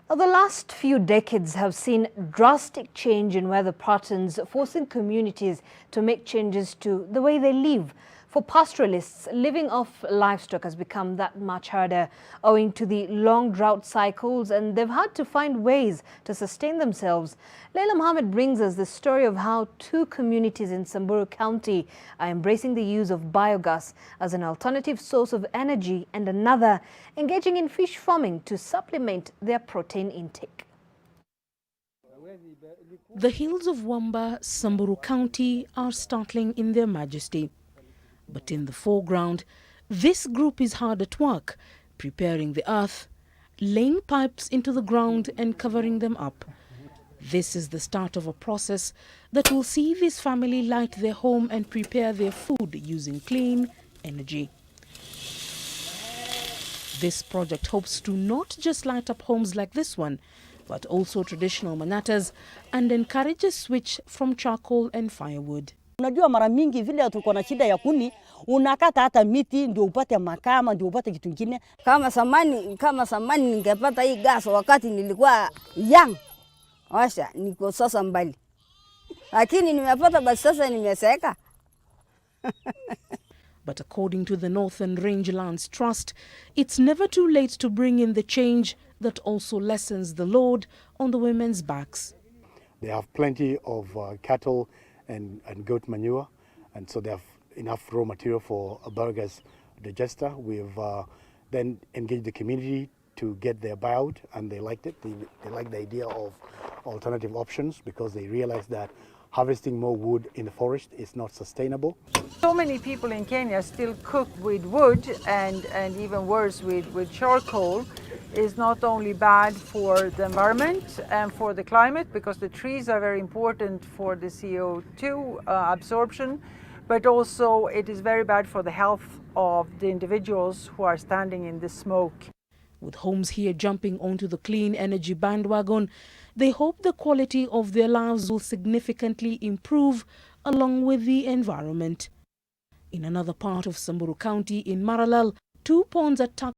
The last few decades have seen drastic change in weather patterns, forcing communities to make changes to the way they live. For pastoralists, living off livestock has become that much harder owing to the long drought cycles, and they've had to find ways to sustain themselves. Leila Mohammed brings us the story of how two communities in Samburu County are embracing the use of biogas as an alternative source of energy, and another engaging in fish farming to supplement their protein intake. The hills of Wamba, Samburu County are startling in their majesty. But in the foreground, this group is hard at work, preparing the earth, laying pipes into the ground and covering them up. This is the start of a process that will see this family light their home and prepare their food using clean energy. This project hopes to not just light up homes like this one, but also traditional manatas, and encourage a switch from charcoal and firewood. Unajua mara mingi vile tuko na shida ya kuni, unakata hata miti ndio upate makaa ama ndio upate kitu kingine. Kama samani ningepata hii gas wakati nilikuwa young. Washa niko sasa mbali. Lakini nimepata basi sasa nimeseeka. But according to the Northern Rangelands Trust, it's never too late to bring in the change that also lessens the load on the women's backs. They have plenty of cattle and goat manure, and so they have enough raw material for a biogas digester. We've then engaged the community to get their buyout, and they liked it. They like the idea of alternative options because they realize that harvesting more wood in the forest is not sustainable. So many people in Kenya still cook with wood, and even worse with charcoal. Is not only bad for the environment and for the climate, because the trees are very important for the CO2 absorption, but also it is very bad for the health of the individuals who are standing in the smoke. With homes here jumping onto the clean energy bandwagon, they hope the quality of their lives will significantly improve along with the environment. In another part of Samburu County in Maralal, 2 ponds are tucked